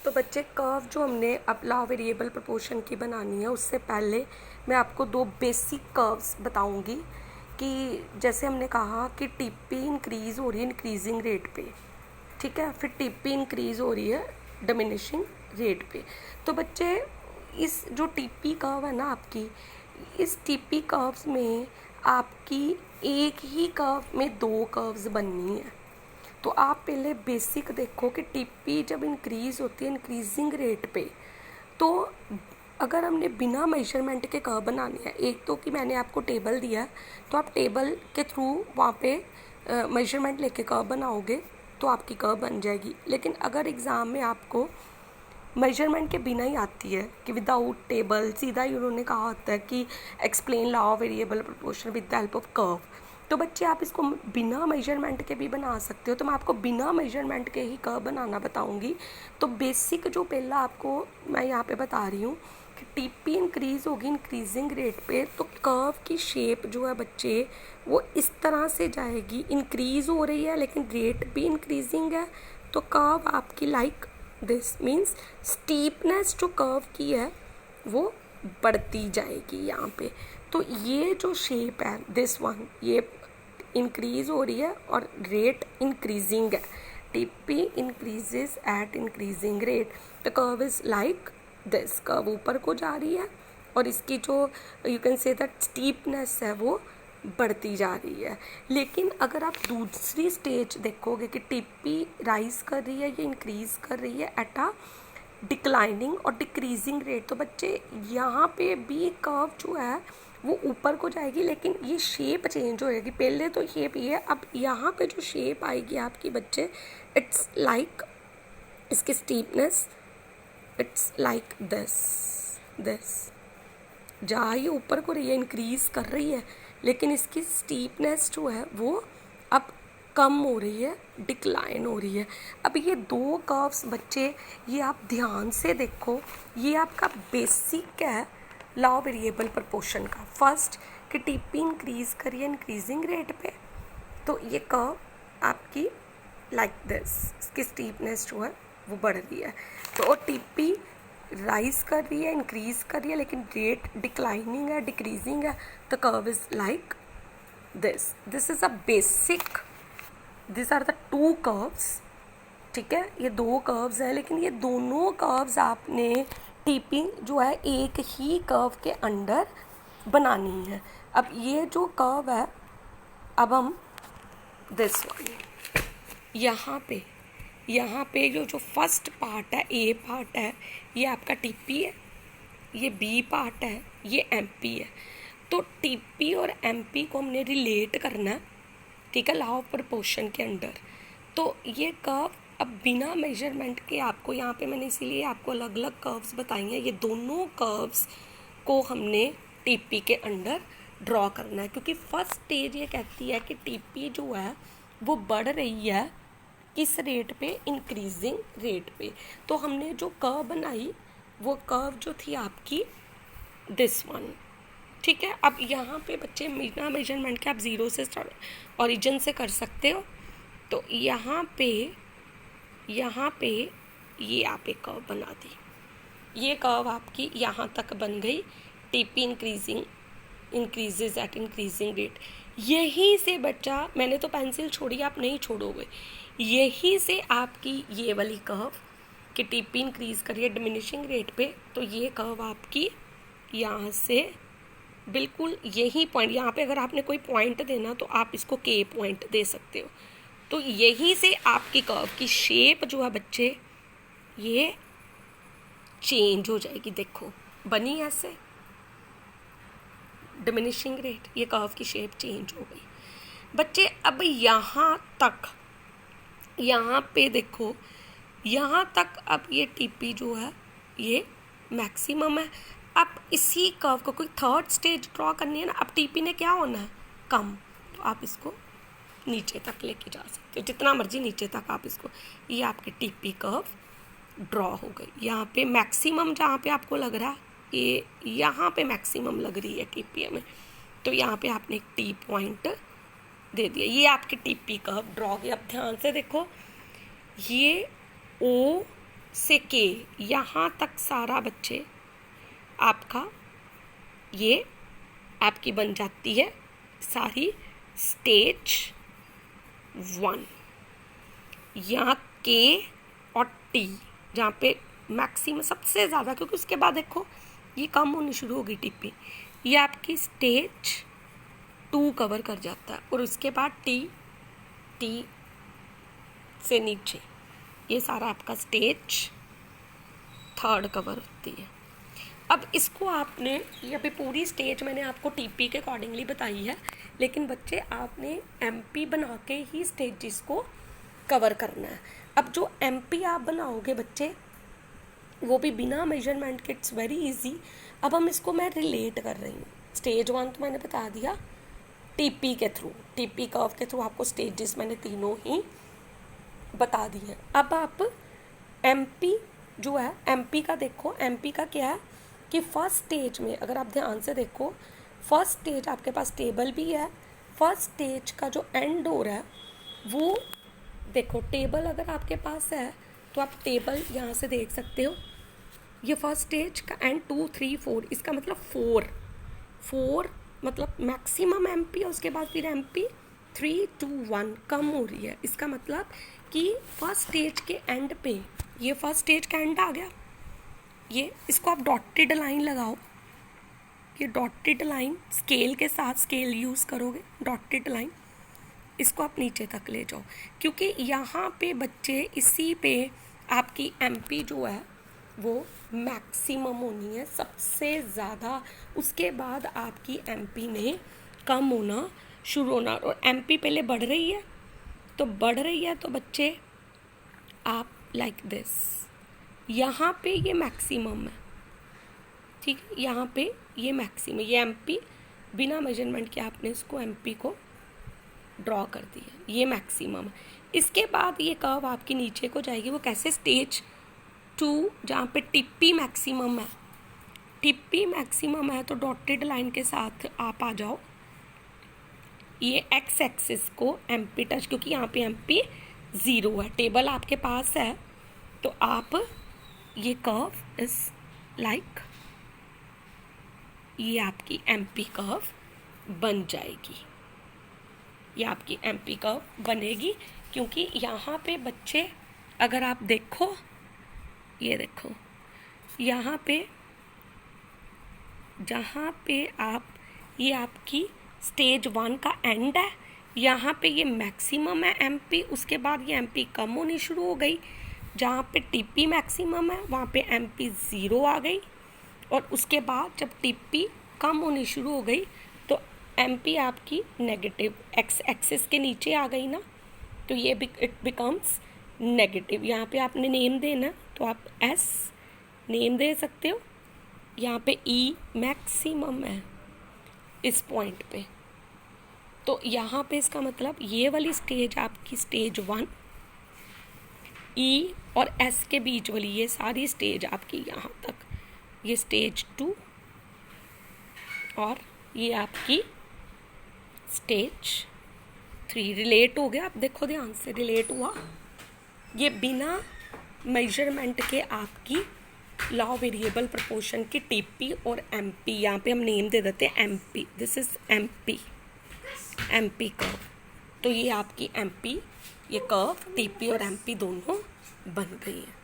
तो बच्चे कर्व जो हमने अब लॉ वेरिएबल प्रोपोर्शन की बनानी है उससे पहले मैं आपको दो बेसिक कर्व्स बताऊंगी कि जैसे हमने कहा कि टीपी इंक्रीज़ हो रही है इंक्रीजिंग रेट पे, ठीक है, फिर टीपी इंक्रीज़ हो रही है डिमिनिशिंग रेट पे। तो बच्चे इस जो टीपी कर्व है ना आपकी, इस टीपी कर्व्स में आपकी एक ही कर्व में दो कर्व्स बननी है। तो आप पहले बेसिक देखो कि टीपी जब इंक्रीज़ होती है इंक्रीजिंग रेट पे, तो अगर हमने बिना मेजरमेंट के कर्व बनाने हैं, एक तो कि मैंने आपको टेबल दिया है तो आप टेबल के थ्रू वहाँ पे मेजरमेंट लेके कर्व बनाओगे तो आपकी कर्व बन जाएगी। लेकिन अगर एग्ज़ाम में आपको मेजरमेंट के बिना ही आती है कि विदाउट टेबल सीधा ही उन्होंने कहा होता है कि explain law of variable proportion with the help of curve, तो बच्चे आप इसको बिना मेजरमेंट के भी बना सकते हो। तो मैं आपको बिना मेजरमेंट के ही कर्व बनाना बताऊंगी। तो बेसिक जो पहला आपको मैं यहाँ पे बता रही हूँ कि टीपी इंक्रीज़ होगी इंक्रीजिंग रेट पे, तो कर्व की शेप जो है बच्चे वो इस तरह से जाएगी, इंक्रीज़ हो रही है लेकिन रेट भी इंक्रीजिंग है। तो कर्व आपकी लाइक दिस मीन्स स्टीपनेस जो कर्व की है वो बढ़ती जाएगी यहाँ पे। तो ये जो शेप है दिस वन, ये इंक्रीज़ हो रही है और रेट इंक्रीजिंग है। TP increases at increasing rate, the curve is like this, curve ऊपर को जा रही है और इसकी जो you can say that steepness है वो बढ़ती जा रही है। लेकिन अगर आप दूसरी स्टेज देखोगे कि टीपी राइज कर रही है या इंक्रीज़ कर रही है एट अ डिक्लाइनिंग और डिक्रीजिंग रेट, तो बच्चे यहाँ पे भी कर्व जो है वो ऊपर को जाएगी लेकिन ये शेप चेंज हो जाएगी। पहले तो शेप ये है, अब यहाँ पे जो शेप आएगी आपकी बच्चे, इट्स लाइक इसकी स्टीपनेस इट्स लाइक दिस जहाँ ये ऊपर को रही है इंक्रीज़ कर रही है लेकिन इसकी स्टीपनेस जो है वो अब कम हो रही है, डिक्लाइन हो रही है। अब ये दो कर्व्स बच्चे ये आप ध्यान से देखो, ये आपका बेसिक है लॉ वेरिएबल प्रोपोर्शन का। फर्स्ट कि टीपी इंक्रीज़ करिए इंक्रीजिंग रेट पे, तो ये कर्व आपकी लाइक दिस, इसकी स्टीपनेस जो है वो बढ़ रही है। तो टीपी राइज कर रही है इंक्रीज़ कर रही है लेकिन रेट डिक्लाइनिंग है डिक्रीजिंग है, the curve is like this is a basic, this are the two curves, ठीक है। ये दो कर्व्स हैं लेकिन ये दोनों कर्व्स आपने टीपी जो है एक ही कर्व के अंडर बनानी है। अब ये जो कर्व है, अब हम दिस वन यहाँ पे जो फर्स्ट पार्ट है, ए पार्ट है, ये आपका टीपी है, ये बी पार्ट है, ये एमपी है। तो टीपी और एमपी को हमने रिलेट करना है, ठीक है, लॉ ऑफ प्रोपोर्शन के अंडर। तो ये कर्व अब बिना मेजरमेंट के आपको यहाँ पे मैंने इसीलिए आपको अलग अलग कर्व्स बताई हैं, ये दोनों कर्व्स को हमने टीपी के अंडर ड्रॉ करना है क्योंकि फर्स्ट स्टेज ये कहती है कि टीपी जो है वो बढ़ रही है किस रेट पे, इंक्रीजिंग रेट पे। तो हमने जो कर्व बनाई वो कर्व जो थी आपकी दिस वन, ठीक है। अब यहाँ पे बच्चे बिना मेजरमेंट के आप ज़ीरो से ओरिजिन से कर सकते हो। तो यहाँ पे ये आप एक कर्व बना दी, ये कर्व आपकी यहाँ तक बन गई, TP increases at increasing rate. यहीं से बच्चा, मैंने तो पेंसिल छोड़ी, आप नहीं छोड़ोगे, यहीं से आपकी ये वाली कर्व कि टीपी इंक्रीज़ करिए डिमिनिशिंग रेट पे, तो ये कर्व आपकी यहाँ से बिल्कुल यही पॉइंट, यहाँ पे अगर आपने कोई पॉइंट देना तो आप इसको के पॉइंट दे सकते हो। तो यहीं से आपकी कर्व की शेप जो है बच्चे ये चेंज हो जाएगी। देखो बनी ऐसे डिमिनिशिंग रेट, ये कर्व की शेप चेंज हो गई बच्चे। अब यहाँ पे देखो, यहाँ तक अब ये टीपी जो है ये मैक्सिमम है। अब इसी कर्व को कोई थर्ड स्टेज ड्रॉ करनी है ना, अब टीपी ने क्या होना है, कम, तो आप इसको नीचे तक लेके जा सकते हो, जितना मर्जी नीचे तक आप इसको, ये आपकी टीपी कर्व ड्रॉ हो गई। यहाँ पे मैक्सिमम जहाँ पे आपको लग रहा है ये यहाँ पे मैक्सिमम लग रही है टीपी में, तो यहाँ पे आपने एक टी पॉइंट दे दिया, ये आपकी टीपी कर्व ड्रॉ की। अब ध्यान से देखो, ये ओ से के यहाँ तक सारा बच्चे आपका ये आपकी बन जाती है सारी स्टेज 1। यहाँ के और टी जहाँ पे मैक्सिमम सबसे ज़्यादा, क्योंकि उसके बाद देखो ये कम होनी शुरू होगी टीपी, ये आपकी स्टेज 2 कवर कर जाता है। और उसके बाद टी से नीचे ये सारा आपका स्टेज 3 कवर होती है। अब इसको आपने, ये अभी पूरी स्टेज मैंने आपको टीपी के अकॉर्डिंगली बताई है, लेकिन बच्चे आपने एमपी बना के ही स्टेजेस को कवर करना है। अब जो एमपी आप बनाओगे बच्चे, वो भी बिना मेजरमेंट के, इट्स वेरी इजी। अब हम इसको मैं रिलेट कर रही हूँ। स्टेज 1 तो मैंने बता दिया टीपी के थ्रू, टीपी कर्व के थ्रू आपको स्टेजेस मैंने तीनों ही बता दी है। अब आप एमपी जो है, एमपी का देखो, एमपी का क्या है कि फर्स्ट स्टेज में अगर आप ध्यान से देखो, फर्स्ट स्टेज आपके पास टेबल भी है। फर्स्ट स्टेज का जो एंड डोर है वो देखो, टेबल अगर आपके पास है तो आप टेबल यहाँ से देख सकते हो। ये फर्स्ट स्टेज का एंड 2, 3, 4, इसका मतलब 4 मतलब मैक्सिमम एमपी, और उसके बाद फिर एमपी 3, 2, 1 कम हो रही है। इसका मतलब कि फर्स्ट स्टेज के एंड पे, ये फर्स्ट स्टेज का एंड आ गया, ये इसको आप डॉटेड लाइन लगाओ। ये डॉटेड लाइन स्केल के साथ, स्केल यूज़ करोगे, डॉटेड लाइन, इसको आप नीचे तक ले जाओ, क्योंकि यहाँ पे बच्चे इसी पे आपकी एमपी जो है वो मैक्सिमम होनी है, सबसे ज़्यादा। उसके बाद आपकी एमपी ने कम होना शुरू होना। और एमपी पहले बढ़ रही है, तो बढ़ रही है तो बच्चे आप लाइक दिस, यहाँ पे ये मैक्सिमम है, ठीक है, यहाँ पे ये मैक्सिमम, ये एमपी बिना मेजरमेंट के आपने इसको एमपी को ड्रॉ कर दिया, ये मैक्सिमम है। इसके बाद ये कर्व आपकी नीचे को जाएगी। वो कैसे? स्टेज 2 जहाँ पे टिप्पी मैक्सिमम है, टिप्पी मैक्सिमम है तो डॉटेड लाइन के साथ आप आ जाओ, ये एक्स एक्सिस को एमपी टच, क्योंकि यहाँ पे एमपी 0 है, टेबल आपके पास है, तो आप ये कर्व इज लाइक, ये आपकी एमपी कर्व बन जाएगी, ये आपकी एमपी कर्व बनेगी। क्योंकि यहाँ पे बच्चे अगर आप देखो, ये देखो यहाँ पे, जहाँ पे आप, ये आपकी स्टेज 1 का एंड है, यहाँ पे ये मैक्सिमम है एमपी, उसके बाद ये एमपी कम होनी शुरू हो गई। जहाँ पे टीपी मैक्सिमम है वहाँ पे एमपी 0 आ गई, और उसके बाद जब टीपी कम होनी शुरू हो गई तो एमपी आपकी नेगेटिव एक्स एक्सिस के नीचे आ गई ना, तो ये इट बिकम्स नेगेटिव। यहाँ पे आपने नेम देना, तो आप एस नेम दे सकते हो। यहाँ पे ई मैक्सिमम है इस पॉइंट पे, तो यहाँ पे इसका मतलब ये वाली स्टेज आपकी स्टेज 1, ई और एस के बीच वाली ये सारी स्टेज आपकी यहाँ तक, ये स्टेज 2, और ये आपकी स्टेज 3। रिलेट हो गया? आप देखो ध्यान से, रिलेट हुआ। ये बिना मेजरमेंट के आपकी लॉ वेरिएबल प्रोपोर्शन की टीपी और एमपी, यहाँ पे हम नेम दे देते हैं MP, this is MP, MP curve. तो ये आपकी एमपी, ये कर्व टीपी और एमपी दोनों बन गई है।